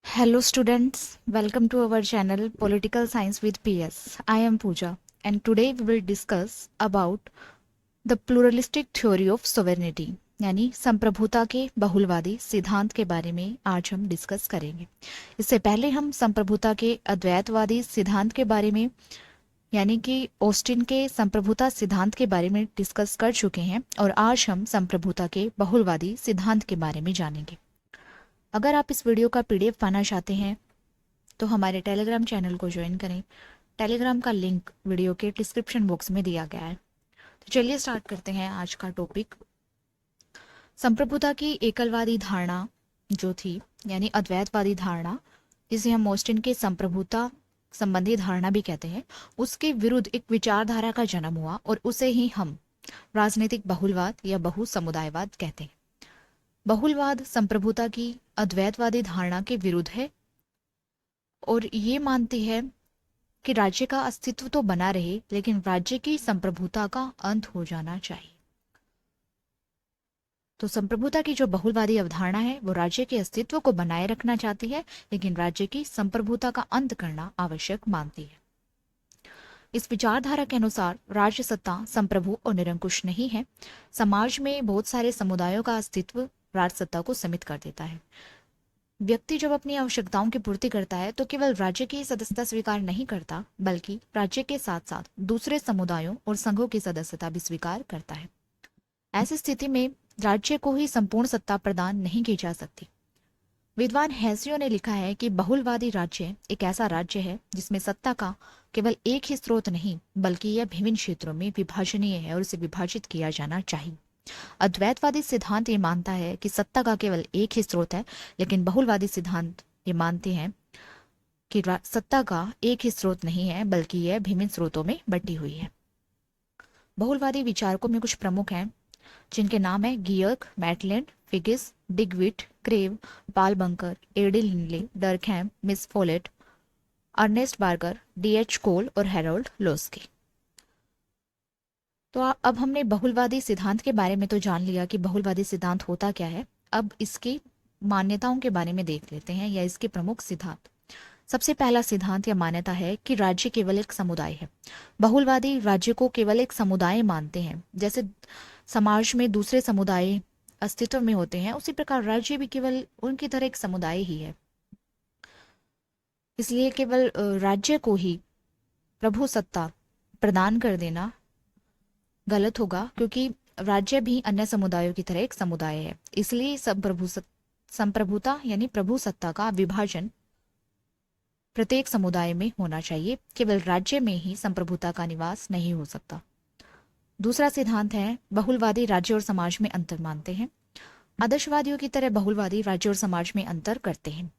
Hello students, welcome to our channel Political Science with PS. I am Pooja and today we will discuss about the pluralistic theory of sovereignty यानी संप्रभुता के बहुलवादी सिद्धांत के बारे में आज हम डिस्कस करेंगे। इससे पहले हम संप्रभुता के अद्वैतवादी सिद्धांत के बारे में यानी कि ऑस्टिन के संप्रभुता सिद्धांत के बारे में डिस्कस कर चुके हैं और आज हम संप्रभुता के बहुलवादी सिद्धांत के बारे में जानेंगे। अगर आप इस वीडियो का पीडीएफ पाना चाहते हैं तो हमारे टेलीग्राम चैनल को ज्वाइन करें। टेलीग्राम का लिंक वीडियो के डिस्क्रिप्शन बॉक्स में दिया गया है। तो चलिए स्टार्ट करते हैं आज का टॉपिक। संप्रभुता की एकलवादी धारणा जो थी यानी अद्वैतवादी धारणा, जिसे हम ऑस्टिन के संप्रभुता संबंधी धारणा भी कहते हैं, उसके विरुद्ध एक विचारधारा का जन्म हुआ और उसे ही हम राजनीतिक बहुलवाद या बहुसमुदायवाद कहते हैं। बहुलवाद संप्रभुता की अद्वैतवादी धारणा के विरुद्ध है और ये मानती है कि राज्य का अस्तित्व तो बना रहे लेकिन राज्य की संप्रभुता का अंत हो जाना चाहिए। तो संप्रभुता की जो बहुलवादी अवधारणा है वो राज्य के अस्तित्व को बनाए रखना चाहती है लेकिन राज्य की संप्रभुता का अंत करना आवश्यक मानती है। इस विचारधारा के अनुसार राज्य सत्ता संप्रभु और निरंकुश नहीं है। समाज में बहुत सारे समुदायों का अस्तित्व राजसत्ता को सीमित कर देता है। व्यक्ति जब अपनी आवश्यकताओं की पूर्ति करता है तो केवल राज्य की सदस्यता स्वीकार नहीं करता बल्कि राज्य के साथ साथ दूसरे समुदायों और संघों की सदस्यता भी स्वीकार करता है। ऐसी स्थिति में राज्य को ही संपूर्ण सत्ता प्रदान नहीं की जा सकती। विद्वान हैसियो ने लिखा है कि बहुलवादी राज्य एक ऐसा राज्य है जिसमें सत्ता का केवल एक ही स्रोत नहीं बल्कि यह विभिन्न क्षेत्रों में विभाजनीय है और इसे विभाजित किया जाना चाहिए। अद्वैतवादी सिद्धांत ये मानता है कि सत्ता का केवल एक ही स्रोत है, लेकिन बहुलवादी सिद्धांत ये मानते हैं कि सत्ता का एक ही स्रोत नहीं है बल्कि यह विभिन्न स्रोतों में बटी हुई है। बहुलवादी विचारकों में कुछ प्रमुख हैं जिनके नाम है Gierke, Maitland, Figgis, Duguit, Krabbe, Paul Boncour, A D Lindsay, Durkheim, Miss Follett, Ernest Barker, D H Cole और हैरोल्ड लोस्की। तो अब हमने बहुलवादी सिद्धांत के बारे में तो जान लिया कि बहुलवादी सिद्धांत होता क्या है। अब इसकी मान्यताओं के बारे में देख लेते हैं या इसके प्रमुख सिद्धांत। सबसे पहला सिद्धांत या मान्यता है कि राज्य केवल एक समुदाय है। बहुलवादी राज्य को केवल एक समुदाय मानते हैं। जैसे समाज में दूसरे समुदाय अस्तित्व में होते हैं उसी प्रकार राज्य भी केवल उनकी तरह एक समुदाय ही है। इसलिए केवल राज्य को ही प्रभु सत्ता प्रदान कर देना गलत होगा क्योंकि राज्य भी अन्य समुदायों की तरह एक समुदाय है। इसलिए संप्रभुता यानी प्रभु सत्ता का विभाजन प्रत्येक समुदाय में होना चाहिए। केवल राज्य में ही संप्रभुता का निवास नहीं हो सकता। दूसरा सिद्धांत है बहुलवादी राज्य और समाज में अंतर मानते हैं। आदर्शवादियों की तरह बहुलवादी राज्य और समाज में अंतर करते हैं।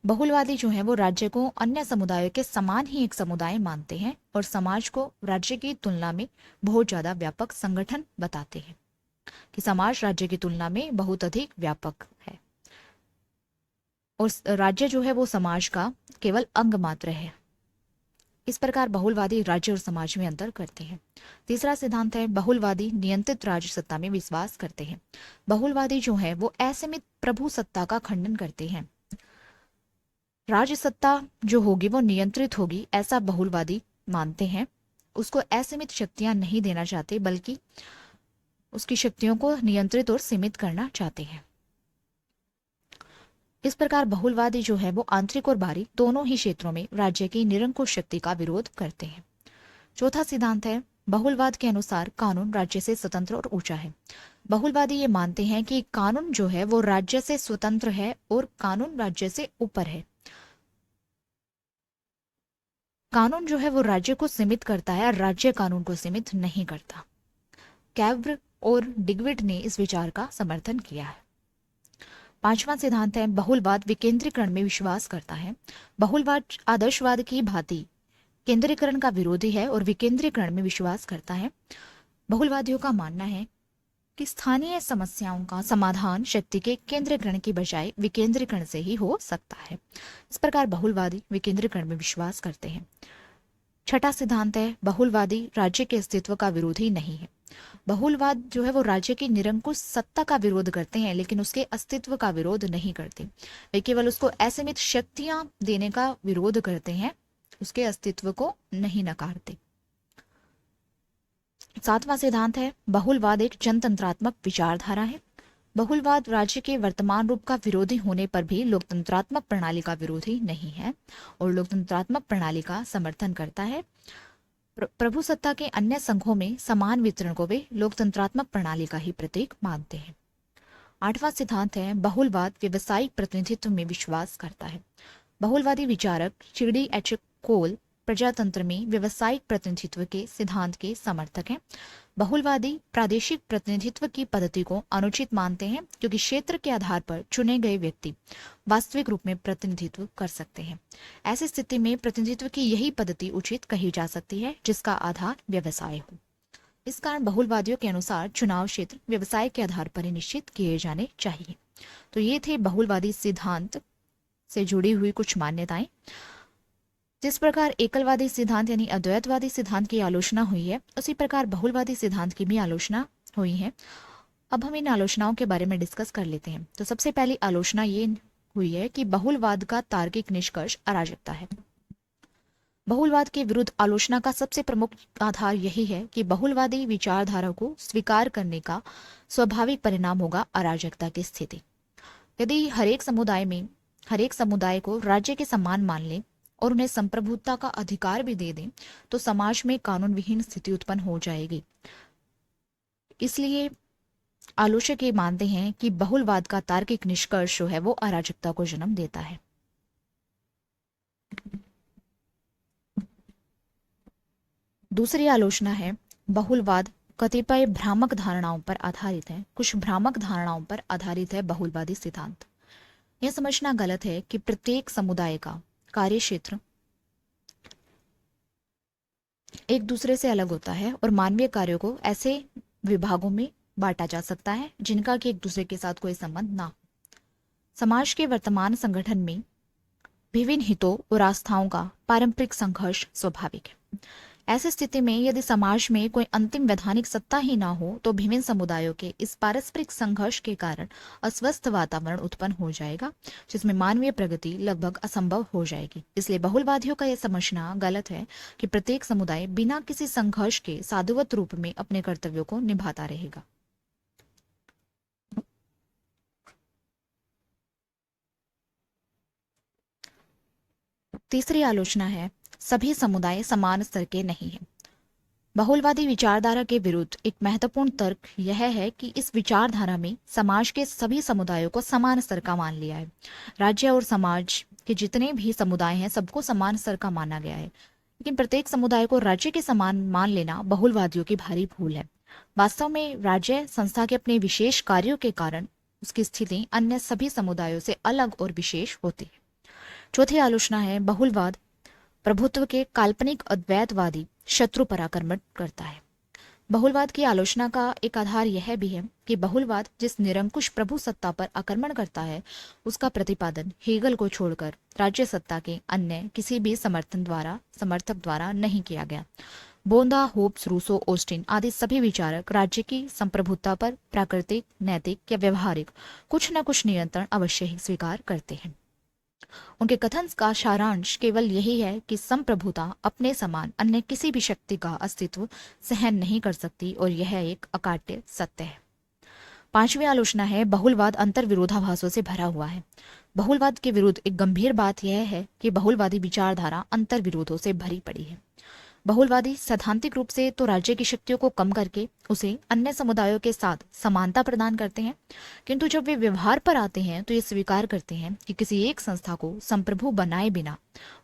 बहुलवादी जो है वो राज्य को अन्य समुदायों के समान ही एक समुदाय मानते हैं और समाज को राज्य की तुलना में बहुत ज्यादा व्यापक संगठन बताते हैं कि समाज राज्य की तुलना में बहुत अधिक व्यापक है और राज्य जो है वो समाज का केवल अंग मात्र है। इस प्रकार बहुलवादी राज्य और समाज में अंतर करते हैं। तीसरा सिद्धांत है बहुलवादी नियंत्रित राज्य सत्ता में विश्वास करते हैं। बहुलवादी जो है वो असीमित प्रभु सत्ता का खंडन करते हैं। राज्य सत्ता जो होगी वो नियंत्रित होगी ऐसा बहुलवादी मानते हैं। उसको असीमित शक्तियां नहीं देना चाहते बल्कि उसकी शक्तियों को नियंत्रित और सीमित करना चाहते हैं। इस प्रकार बहुलवादी जो है वो आंतरिक और बाहरी दोनों ही क्षेत्रों में राज्य की निरंकुश शक्ति का विरोध करते हैं। चौथा सिद्धांत है बहुलवाद के अनुसार कानून राज्य से स्वतंत्र और ऊंचा है। बहुलवादी ये मानते हैं कि कानून जो है वो राज्य से स्वतंत्र है और कानून राज्य से ऊपर है। कानून जो है वो राज्य को सीमित करता है और राज्य कानून को सीमित नहीं करता। कैव्र और डिगविट ने इस विचार का समर्थन किया है। पांचवा सिद्धांत है बहुलवाद विकेंद्रीकरण में विश्वास करता है। बहुलवाद आदर्शवाद की भांति केंद्रीकरण का विरोधी है और विकेंद्रीकरण में विश्वास करता है। बहुलवादियों का मानना है कि स्थानीय समस्याओं का समाधान शक्ति के केंद्रीकरण की बजाय विकेंद्रीकरण से ही हो सकता है। इस प्रकार बहुलवादी विकेंद्रीकरण में विश्वास करते हैं। छठा सिद्धांत है बहुलवादी राज्य के अस्तित्व का विरोधी नहीं है। बहुलवाद जो है वो राज्य की निरंकुश सत्ता का विरोध करते हैं, लेकिन उसके अस्तित्व का विरोध नहीं करते। वे केवल उसको असीमित शक्तियां देने का विरोध करते हैं, उसके अस्तित्व को नहीं नकारते। 7वां सिद्धांत है बहुलवाद एक जनतंत्रात्मक विचारधारा है। बहुलवाद राज्य के वर्तमान रूप का विरोधी होने पर भी लोकतंत्रात्मक प्रणाली का विरोधी नहीं है और लोकतंत्रात्मक प्रणाली का समर्थन करता है। प्रभुसत्ता के अन्य संघों में समान वितरण को वे लोकतंत्रात्मक प्रणाली का ही प्रतीक मानते हैं। 8वां सिद्धांत है बहुलवाद व्यवसायिक प्रतिनिधित्व में विश्वास करता है। बहुलवादी विचारक चिडी एच कोल प्रजातंत्र में व्यवसायिक प्रतिनिधित्व के सिद्धांत के समर्थक हैं। बहुलवादी प्रादेशिक प्रतिनिधित्व की पद्धति को अनुचित मानते हैं क्योंकि क्षेत्र के आधार पर चुने गए व्यक्ति वास्तविक रूप में प्रतिनिधित्व कर सकते हैं। ऐसी स्थिति में प्रतिनिधित्व की यही पद्धति उचित कही जा सकती है जिसका आधार व्यवसाय हो। इस कारण बहुलवादियों के अनुसार चुनाव क्षेत्र व्यवसाय के आधार पर ही निश्चित किए जाने चाहिए। तो ये थे बहुलवादी सिद्धांत से जुड़ी हुई कुछ मान्यताएं। जिस प्रकार एकलवादी सिद्धांत यानी अद्वैतवादी सिद्धांत की आलोचना हुई है, उसी प्रकार बहुलवादी सिद्धांत की भी आलोचना हुई है। अब हम इन आलोचनाओं के बारे में डिस्कस कर लेते हैं। तो सबसे पहली आलोचना ये हुई है कि बहुलवाद का तार्किक निष्कर्ष अराजकता है। बहुलवाद के विरुद्ध आलोचना का सबसे प्रमुख आधार यही है कि बहुलवादी विचारधारा को स्वीकार करने का स्वाभाविक परिणाम होगा अराजकता की स्थिति। यदि हरेक समुदाय को राज्य के समान मान ले और उन्हें संप्रभुता का अधिकार भी दे दें तो समाज में कानून विहीन स्थिति उत्पन्न हो जाएगी। इसलिए आलोचक ये मानते हैं कि बहुलवाद का तार्किक निष्कर्ष जो है वो अराजकता को जन्म देता है। दूसरी आलोचना है बहुलवाद कतिपय भ्रामक धारणाओं पर आधारित है। कुछ भ्रामक धारणाओं पर आधारित है बहुलवादी सिद्धांत। यह समझना गलत है कि प्रत्येक समुदाय का कार्य क्षेत्र एक दूसरे से अलग होता है और मानवीय कार्यों को ऐसे विभागों में बांटा जा सकता है जिनका कि एक दूसरे के साथ कोई संबंध ना हो। समाज के वर्तमान संगठन में विभिन्न हितों और आस्थाओं का पारंपरिक संघर्ष स्वाभाविक है। ऐसी स्थिति में यदि समाज में कोई अंतिम वैधानिक सत्ता ही ना हो तो विभिन्न समुदायों के इस पारस्परिक संघर्ष के कारण अस्वस्थ वातावरण उत्पन्न हो जाएगा जिसमें मानवीय प्रगति लगभग असंभव हो जाएगी। इसलिए बहुलवादियों का यह समझना गलत है कि प्रत्येक समुदाय बिना किसी संघर्ष के साधुवत रूप में अपने कर्तव्यों को निभाता रहेगा। तीसरी आलोचना है सभी समुदाय समान स्तर के नहीं हैं। बहुलवादी विचारधारा के विरुद्ध एक महत्वपूर्ण तर्क यह है कि इस विचारधारा में समाज के सभी समुदायों को समान स्तर का मान लिया है। राज्य और समाज के जितने भी समुदाय हैं सबको समान स्तर का माना गया है, लेकिन प्रत्येक समुदाय को राज्य के समान मान लेना बहुलवादियों की भारी भूल है। वास्तव में राज्य संस्था के अपने विशेष कार्यों के कारण उसकी स्थिति अन्य सभी समुदायों से अलग और विशेष होती है। चौथी आलोचना है बहुलवाद प्रभुत्व के काल्पनिक अद्वैतवादी शत्रु पर आक्रमण करता है। बहुलवाद की आलोचना का एक आधार यह भी है कि बहुलवाद जिस निरंकुश प्रभु सत्ता पर आक्रमण करता है उसका प्रतिपादन हेगल को छोड़कर राज्य सत्ता के अन्य किसी भी समर्थक द्वारा नहीं किया गया। बोंदा, होब्स, रूसो, ऑस्टिन आदि सभी विचारक राज्य की संप्रभुता पर प्राकृतिक, नैतिक या व्यवहारिक कुछ न कुछ नियंत्रण अवश्य ही स्वीकार करते हैं। उनके कथन का सारांश केवल यही है कि संप्रभुता अपने समान अन्य किसी भी शक्ति का अस्तित्व सहन नहीं कर सकती और यह एक अकाट्य सत्य है। पांचवी आलोचना है बहुलवाद अंतर विरोधाभासों से भरा हुआ है। बहुलवाद के विरुद्ध एक गंभीर बात यह है कि बहुलवादी विचारधारा अंतर विरोधों से भरी पड़ी है। बहुलवादी सैद्धांतिक रूप से तो राज्य की शक्तियों को कम करके उसे अन्य समुदायों के साथ समानता प्रदान करते हैं, किंतु जब वे व्यवहार पर आते हैं तो ये स्वीकार करते हैं कि किसी एक संस्था को संप्रभु बनाए बिना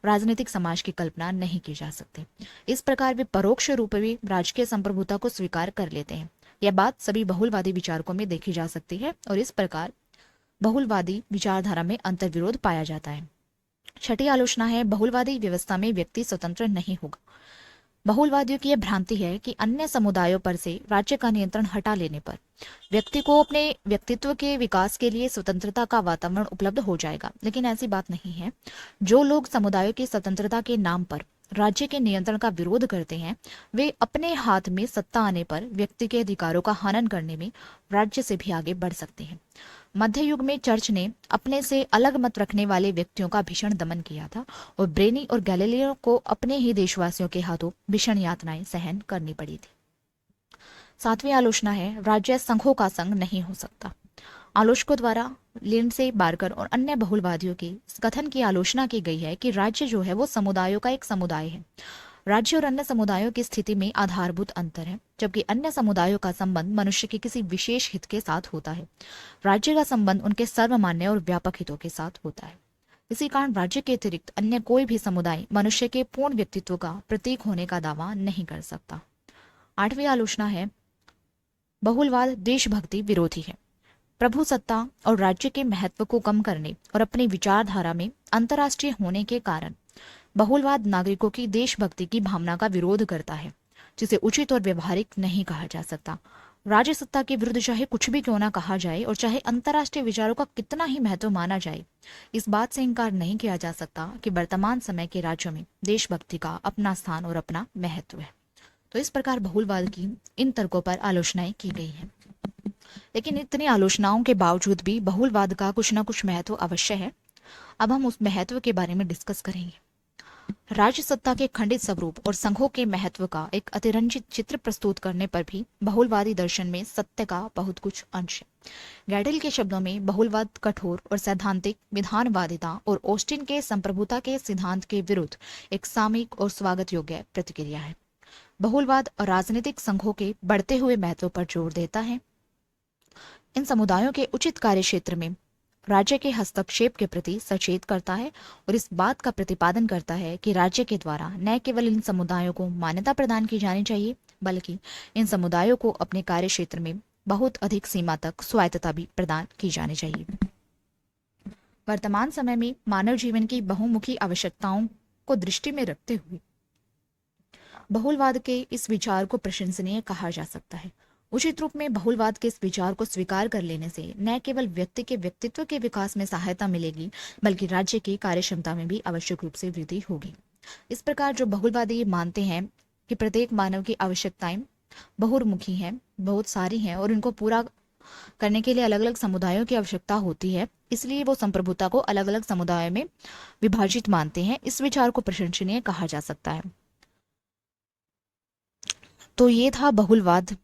राजनीतिक समाज की कल्पना नहीं की जा सकती। इस प्रकार वे परोक्ष रूप में राजकीय संप्रभुता को स्वीकार कर लेते हैं। यह बात सभी बहुलवादी विचारकों में देखी जा सकती है और इस प्रकार बहुलवादी विचारधारा में अंतर्विरोध पाया जाता है। छठी आलोचना है बहुलवादी व्यवस्था में व्यक्ति स्वतंत्र नहीं होगा। बहुलवादियों की यह भ्रांति है कि अन्य समुदायों पर से राज्य का नियंत्रण हटा लेने पर व्यक्ति को अपने व्यक्तित्व के विकास के लिए स्वतंत्रता का वातावरण उपलब्ध हो जाएगा, लेकिन ऐसी बात नहीं है। जो लोग समुदायों की स्वतंत्रता के नाम पर राज्य के नियंत्रण का विरोध करते हैं, वे अपने हाथ में सत्ता आने पर व्यक्ति के अधिकारों का हनन करने में राज्य से भी आगे बढ़ सकते हैं। मध्य युग में चर्च ने अपने से अलग मत रखने वाले व्यक्तियों का भीषण दमन किया था और ब्रेनी और गैलीलियो को अपने ही देशवासियों के हाथों भीषण यातनाएं सहन करनी पड़ी थी। 7वीं आलोचना है, राज्य संघों का संघ नहीं हो सकता। आलोचकों द्वारा लिंडसे, बार्कर और अन्य बहुलवादियों के इस कथन की आलोचना की गई है कि राज्य जो है वो समुदायों का एक समुदाय है। राज्य और अन्य समुदायों की स्थिति में आधारभूत अंतर है, जबकि अन्य समुदायों का संबंध मनुष्य के किसी विशेष हित के साथ होता है। राज्य का संबंध उनके सर्वमान्य और व्यापक हितों के साथ होता है। इसी कारण राज्य के अतिरिक्त अन्य कोई भी समुदाय मनुष्य के पूर्ण व्यक्तित्व का प्रतीक होने का दावा नहीं कर सकता। 8वीं आलोचना है, बहुलवाद देशभक्ति विरोधी है। प्रभु सत्ता और राज्य के महत्व को कम करने और अपनी विचारधारा में अंतर्राष्ट्रीय होने के कारण बहुलवाद नागरिकों की देशभक्ति की भावना का विरोध करता है, जिसे उचित और व्यवहारिक नहीं कहा जा सकता। राज्य सत्ता के विरुद्ध चाहे कुछ भी क्यों ना कहा जाए और चाहे अंतर्राष्ट्रीय विचारों का कितना ही महत्व माना जाए, इस बात से इनकार नहीं किया जा सकता कि वर्तमान समय के राज्यों में देशभक्ति का अपना स्थान और अपना महत्व है। तो इस प्रकार बहुलवाद की इन तर्कों पर आलोचनाएं की गई हैं। लेकिन इतनी आलोचनाओं के बावजूद भी बहुलवाद का कुछ ना कुछ महत्व अवश्य है। अब हम उस महत्व के बारे में डिस्कस करेंगे। राज्य सत्ता के खंडित स्वरूप और संघों के महत्व का एक अतिरंजित चित्र प्रस्तुत करने पर भी बहुलवादी दर्शन में सत्य का बहुत कुछ अंश है। गैडल के शब्दों में बहुलवाद कठोर और सैद्धांतिक विधानवादिता और ऑस्टिन के संप्रभुता के सिद्धांत के विरुद्ध एक सामयिक और स्वागत योग्य प्रतिक्रिया है। बहुलवाद और राजनीतिक संघों के बढ़ते हुए महत्व पर जोर देता है। इन समुदायों के उचित कार्य क्षेत्र में राज्य के हस्तक्षेप के प्रति सचेत करता है और इस बात का प्रतिपादन करता है कि राज्य के द्वारा न केवल इन समुदायों को मान्यता प्रदान की जानी चाहिए, बल्कि इन समुदायों को अपने कार्य क्षेत्र में बहुत अधिक सीमा तक स्वायत्तता भी प्रदान की जानी चाहिए। वर्तमान समय में मानव जीवन की बहुमुखी आवश्यकताओं को दृष्टि में रखते हुए बहुलवाद के इस विचार को प्रशंसनीय कहा जा सकता है। उचित रूप में बहुलवाद के इस विचार को स्वीकार कर लेने से न केवल व्यक्ति के व्यक्तित्व के विकास में सहायता मिलेगी, बल्कि राज्य की कार्यक्षमता में भी आवश्यक रूप से वृद्धि होगी। इस प्रकार जो बहुलवादी मानते हैं कि प्रत्येक मानव की आवश्यकताएं बहुमुखी हैं, बहुत सारी हैं और इनको पूरा करने के लिए अलग अलग समुदायों की आवश्यकता होती है, इसलिए वो संप्रभुता को अलग अलग समुदायों में विभाजित मानते हैं। इस विचार को प्रशंसनीय कहा जा सकता है। तो ये था बहुलवाद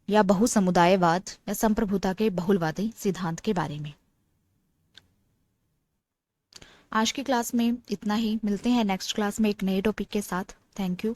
या बहुसमुदायवाद या संप्रभुता के बहुलवादी सिद्धांत के बारे में। आज की क्लास में इतना ही। मिलते हैं नेक्स्ट क्लास में एक नए टॉपिक के साथ। Thank you.